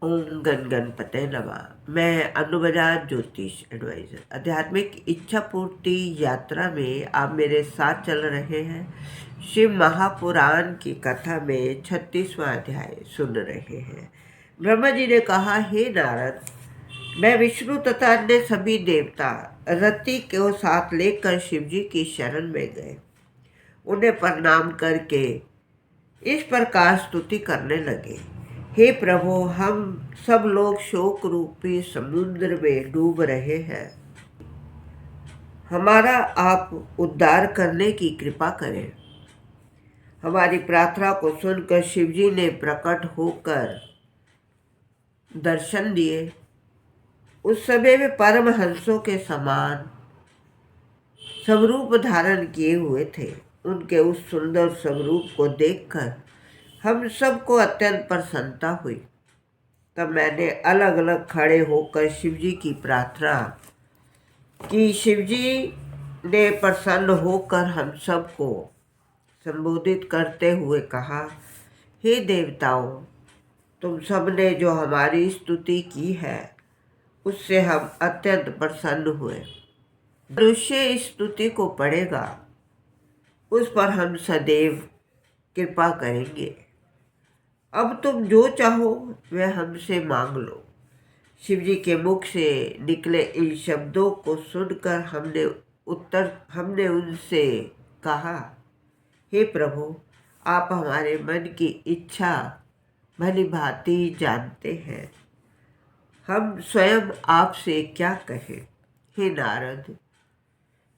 ओम गण गणपते नमः। मैं अनुबजाज ज्योतिष एडवाइजर आध्यात्मिक इच्छा पूर्ति यात्रा में आप मेरे साथ चल रहे हैं। शिव महापुराण की कथा में 36वां अध्याय सुन रहे हैं। ब्रह्मा जी ने कहा, हे नारद, मैं विष्णु तथा अन्य सभी देवता रति को साथ लेकर शिव जी की शरण में गए। उन्हें प्रणाम करके इस प्रकार स्तुति करने लगे, हे प्रभु, हम सब लोग शोक रूपी समुद्र में डूब रहे हैं। हमारा आप उद्धार करने की कृपा करें। हमारी प्रार्थना को सुनकर शिवजी ने प्रकट होकर दर्शन दिए। उस समय वे परमहंसों के समान स्वरूप धारण किए हुए थे। उनके उस सुंदर स्वरूप को देखकर हम सबको अत्यंत प्रसन्नता हुई। तब मैंने अलग अलग खड़े होकर शिवजी की प्रार्थना की। शिवजी ने प्रसन्न होकर हम सबको संबोधित करते हुए कहा, हे देवताओं, तुम सबने जो हमारी स्तुति की है उससे हम अत्यंत प्रसन्न हुए। मनुष्य इस स्तुति को पढ़ेगा उस पर हम सदैव कृपा करेंगे। अब तुम जो चाहो वह हमसे मांग लो। शिवजी के मुख से निकले इन शब्दों को सुनकर हमने उनसे कहा, हे प्रभु, आप हमारे मन की इच्छा भली भांति जानते हैं। हम स्वयं आपसे क्या कहें। हे नारद,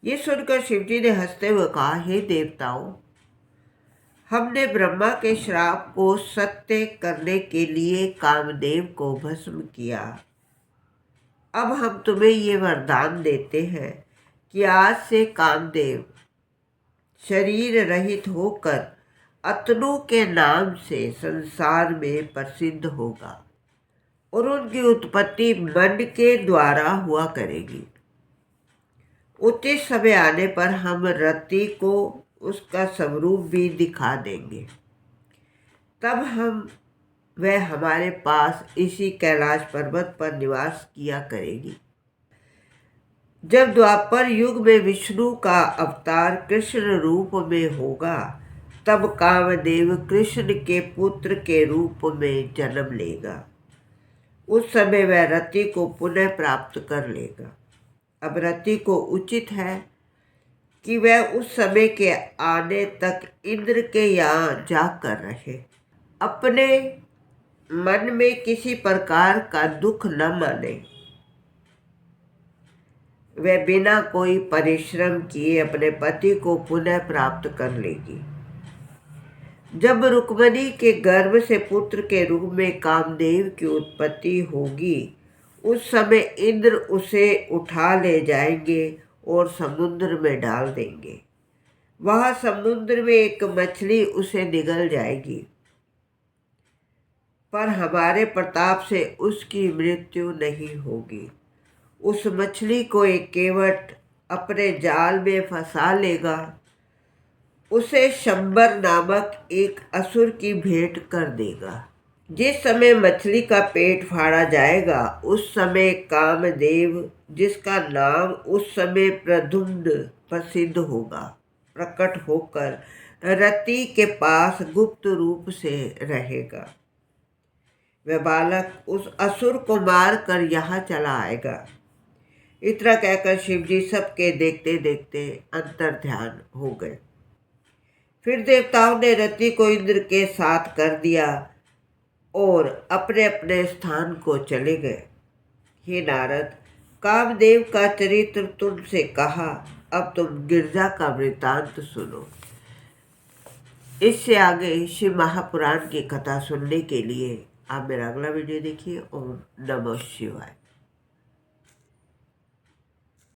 ये सुनकर शिवजी ने हंसते हुए कहा, हे देवताओं, हमने ब्रह्मा के श्राप को सत्य करने के लिए कामदेव को भस्म किया। अब हम तुम्हें ये वरदान देते हैं कि आज से कामदेव शरीर रहित होकर अतनु के नाम से संसार में प्रसिद्ध होगा और उनकी उत्पत्ति मन के द्वारा हुआ करेगी। उचित समय आने पर हम रति को उसका स्वरूप भी दिखा देंगे। तब वह हमारे पास इसी कैलाश पर्वत पर निवास किया करेगी। जब द्वापर युग में विष्णु का अवतार कृष्ण रूप में होगा, तब कामदेव कृष्ण के पुत्र के रूप में जन्म लेगा। उस समय वह रति को पुनः प्राप्त कर लेगा। अब रति को उचित है कि वह उस समय के आने तक इंद्र के यहाँ जाकर रहे। अपने मन में किसी प्रकार का दुख न माने। वह बिना कोई परिश्रम किए अपने पति को पुनः प्राप्त कर लेगी। जब रुक्मिणी के गर्भ से पुत्र के रूप में कामदेव की उत्पत्ति होगी, उस समय इंद्र उसे उठा ले जाएंगे और समुद्र में डाल देंगे। वहाँ समुद्र में एक मछली उसे निगल जाएगी, पर हमारे प्रताप से उसकी मृत्यु नहीं होगी। उस मछली को एक केवट अपने जाल में फंसा लेगा। उसे शंबर नामक एक असुर की भेंट कर देगा। जिस समय मछली का पेट फाड़ा जाएगा, उस समय कामदेव, जिसका नाम उस समय प्रद्युम्न प्रसिद्ध होगा, प्रकट होकर रति के पास गुप्त रूप से रहेगा। वह बालक उस असुर को मार कर यहाँ चला आएगा। इतना कहकर शिवजी सबके देखते देखते अंतर ध्यान हो गए। फिर देवताओं ने रति को इंद्र के साथ कर दिया और अपने अपने स्थान को चले गए। हे नारद, कामदेव का चरित्र तुमसे कहा, अब तुम गिरजा का वृतांत सुनो। इससे आगे शिव महापुराण की कथा सुनने के लिए आप मेरा अगला वीडियो देखिए। ओम नमः शिवाय।